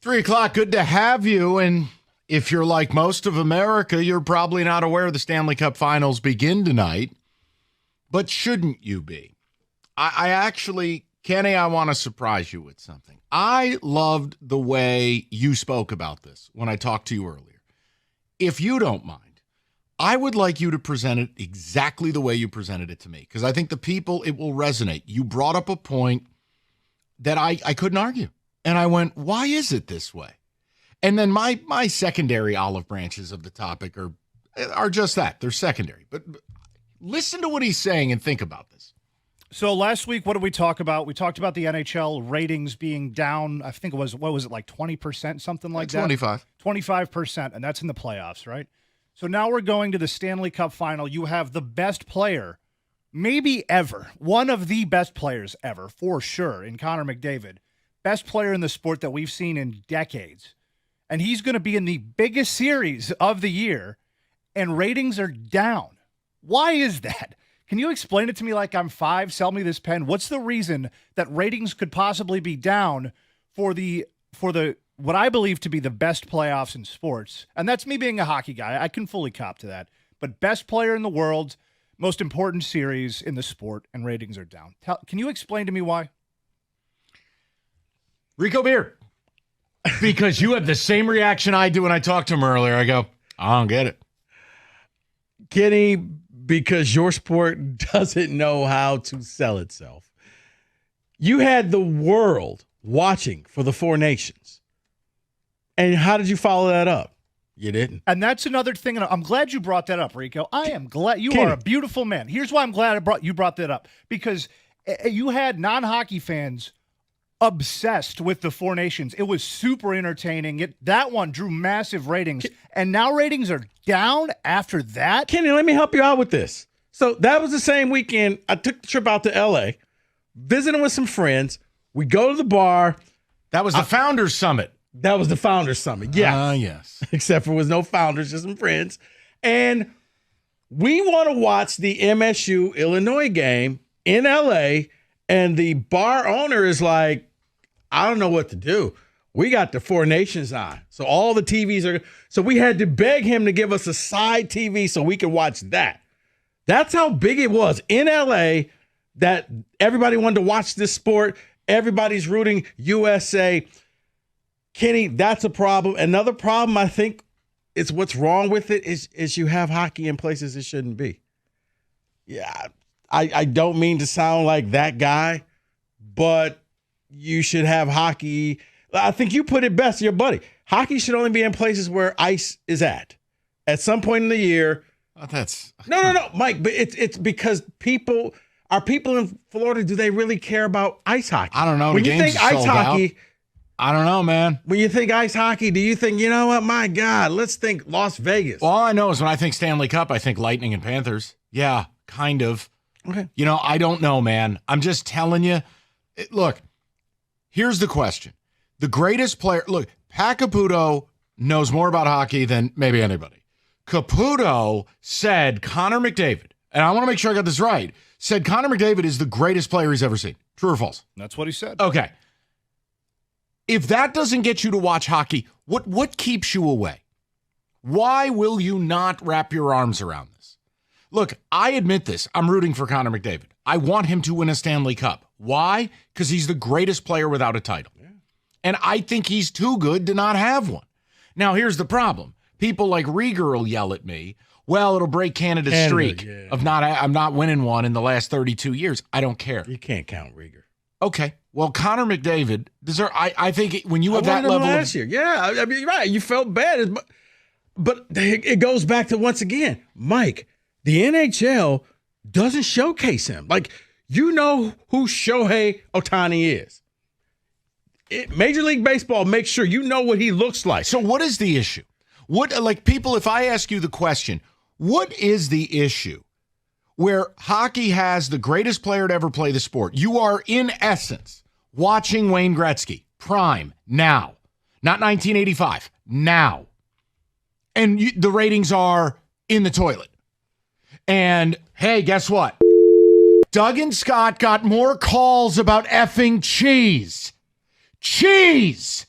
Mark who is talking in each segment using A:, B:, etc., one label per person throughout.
A: 3:00, good to have you. And if you're like most of America, you're probably not aware the Stanley Cup Finals begin tonight. But shouldn't you be? I actually, Kenny, I want to surprise you with something. I loved the way you spoke about this when I talked to you earlier. If you don't mind, I would like you to present it exactly the way you presented it to me, because I think the people, it will resonate. You brought up a point that I couldn't argue. And I went, why is it this way? And then my secondary olive branches of the topic are just that. They're secondary. But listen to what he's saying and think about this.
B: So last week, what did we talk about? We talked about the NHL ratings being down. I think it was, what was it, like 20%, something like that?
A: 25.
B: 25%, and that's in the playoffs, right? So now we're going to the Stanley Cup Final. You have the best player, maybe ever, one of the best players ever, for sure, in Connor McDavid. Best player in the sport that we've seen in decades. And he's going to be in the biggest series of the year, and ratings are down. Why is that? Can you explain it to me like I'm five? Sell me this pen. What's the reason that ratings could possibly be down for the what I believe to be the best playoffs in sports? And that's me being a hockey guy. I can fully cop to that. But best player in the world, most important series in the sport, and ratings are down. Can you explain to me why?
A: Rico Beer. Because you have the same reaction I do when I talked to him earlier. I go, I don't get it.
C: Kenny, because your sport doesn't know how to sell itself. You had the world watching for the Four Nations. And how did you follow that up? You didn't.
B: And that's another thing. And I'm glad you brought that up, Rico. I am glad. You
C: Kenny.
B: are a beautiful man. Here's why I'm glad you brought that up. Because you had non-hockey fans obsessed with the Four Nations. It was super entertaining. That one drew massive ratings, and now ratings are down after that.
C: Kenny, let me help you out with this. So that was the same weekend. I took the trip out to L.A., visiting with some friends. We go to the bar.
A: That was the Founders Summit.
C: That was the Founders Summit, yes.
A: Yes.
C: Except for there was no founders, just some friends. And we want to watch the MSU-Illinois game in L.A., and the bar owner is like, I don't know what to do. We got the Four Nations on. So all the TVs are. So we had to beg him to give us a side TV so we could watch that. That's how big it was in LA that everybody wanted to watch this sport. Everybody's rooting USA. Kenny, that's a problem. Another problem, I think, is what's wrong with it is you have hockey in places it shouldn't be. Yeah. I don't mean to sound like that guy, but you should have hockey. I think you put it best, your buddy. Hockey should only be in places where ice is at some point in the year. No, Mike. But it's because people in Florida. Do they really care about ice hockey?
A: I don't know.
C: When you think ice hockey,
A: I don't know, man.
C: When you think ice hockey, do you think, you know what? My God, let's think Las Vegas.
A: All I know is when I think Stanley Cup, I think Lightning and Panthers. Yeah, kind of.
C: Okay.
A: I don't know, man. I'm just telling you. Look, here's the question. The greatest player, look, Pat Caputo knows more about hockey than maybe anybody. Caputo said Connor McDavid, and I want to make sure I got this right, said Connor McDavid is the greatest player he's ever seen. True or false?
B: That's what he said.
A: Okay. If that doesn't get you to watch hockey, what keeps you away? Why will you not wrap your arms around this? Look, I admit this. I'm rooting for Connor McDavid. I want him to win a Stanley Cup. Why? Because he's the greatest player without a title. Yeah. And I think he's too good to not have one. Now, here's the problem. People like Rieger will yell at me, well, it'll break Canada's streak of I'm not winning one in the last 32 years. I don't care.
C: You can't count Rieger.
A: Okay. Well, Connor McDavid, I think when you have that level
C: last year. Yeah, I mean, you're right. You felt bad. But it goes back to, once again, Mike, the NHL doesn't showcase him. Like, you know who Shohei Ohtani is. Major League Baseball makes sure you know what he looks like.
A: So what is the issue? If I ask you the question, what is the issue where hockey has the greatest player to ever play the sport? You are, in essence, watching Wayne Gretzky, prime, now. Not 1985, now. And the ratings are in the toilet. And, hey, guess what? Doug and Scott got more calls about effing cheese. Cheese!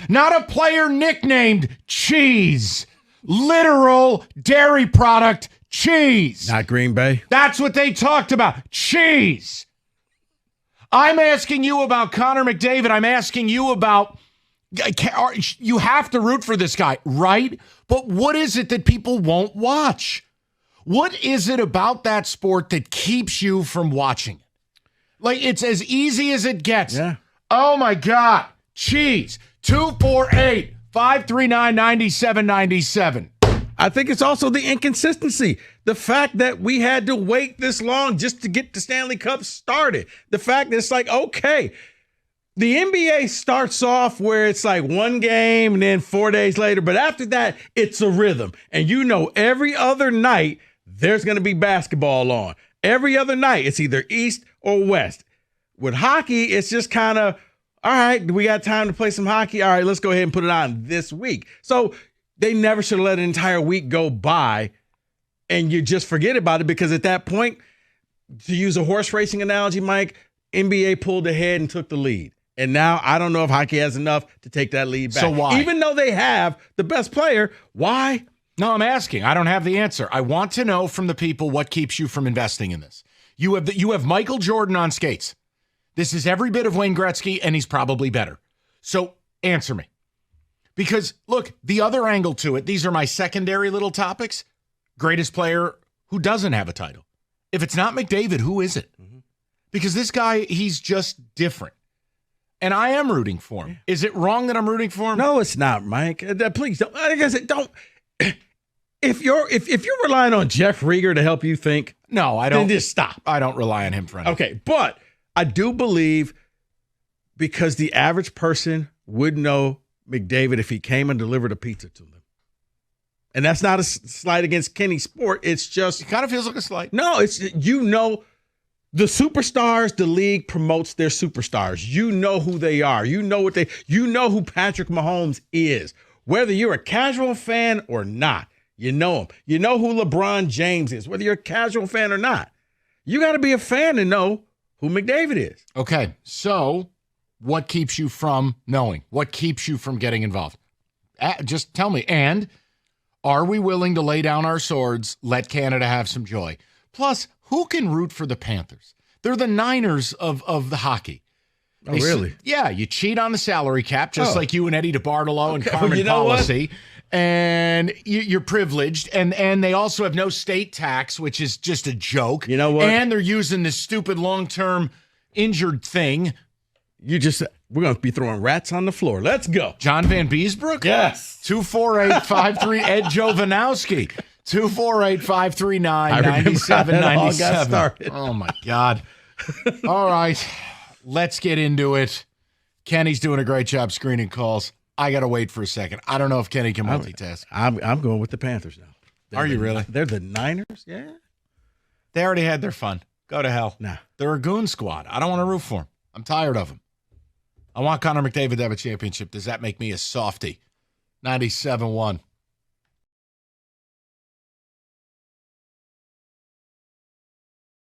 A: Not a player nicknamed Cheese. Literal dairy product cheese.
C: Not Green Bay.
A: That's what they talked about. Cheese. I'm asking you about Connor McDavid. I'm asking you about, you have to root for this guy, right? But what is it that people won't watch? What is it about that sport that keeps you from watching it? Like, it's as easy as it gets.
C: Yeah.
A: Oh, my God. Cheese. 248-539-9797.
C: I think it's also the inconsistency. The fact that we had to wait this long just to get the Stanley Cup started. The fact that it's like, okay, the NBA starts off where it's like one game and then 4 days later. But after that, it's a rhythm. And you know, every other night, there's going to be basketball on. Every other night, it's either East or West. With hockey, it's just kind of, all right, we got time to play some hockey. All right, let's go ahead and put it on this week. So they never should have let an entire week go by and you just forget about it, because at that point, to use a horse racing analogy, Mike, NBA pulled ahead and took the lead. And now I don't know if hockey has enough to take that lead back.
A: So why?
C: Even though they have the best player, why?
A: No, I'm asking. I don't have the answer. I want to know from the people what keeps you from investing in this. You have Michael Jordan on skates. This is every bit of Wayne Gretzky, and he's probably better. So answer me. Because, look, the other angle to it, these are my secondary little topics. Greatest player who doesn't have a title. If it's not McDavid, who is it? Mm-hmm. Because this guy, he's just different. And I am rooting for him. Yeah. Is it wrong that I'm rooting for him?
C: No, it's not, Mike. Please don't. Like I said, don't. If you're relying on Jeff Rieger to help you think,
A: no, I don't.
C: Then just stop.
A: I don't rely on him for anything.
C: Okay, but I do believe, because the average person would know McDavid if he came and delivered a pizza to them. And that's not a slight against Kenny Sport. It's just,
A: it kind of feels like a slight.
C: No, it's, you know, the superstars, the league promotes their superstars. You know who they are. You know who Patrick Mahomes is. Whether you're a casual fan or not, you know him. You know who LeBron James is, whether you're a casual fan or not. You got to be a fan to know who McDavid is.
A: Okay, so what keeps you from knowing? What keeps you from getting involved? Just tell me. And are we willing to lay down our swords, let Canada have some joy? Plus, who can root for the Panthers? They're the Niners of the hockey.
C: Oh, really?
A: Yeah, you cheat on the salary cap, just like you and Eddie DeBartolo and Carmen
C: well, you know
A: Policy. And you're privileged. And they also have no state tax, which is just a joke.
C: You know what?
A: And they're using this stupid long-term injured thing.
C: We're going to be throwing rats on the floor. Let's go.
A: John Van Beesbrook?
C: Yes.
A: 248-53, Ed Jovanowski. 248-539-9797. Oh, my God. All right. Let's get into it. Kenny's doing a great job screening calls. I got to wait for a second. I don't know if Kenny can multitask.
C: I'm going with the Panthers now.
A: Are you really?
C: They're the Niners? Yeah.
A: They already had their fun. Go to hell.
C: Nah.
A: They're a goon squad. I don't want to root for them. I'm tired of them. I want Connor McDavid to have a championship. Does that make me a softie? 97-1.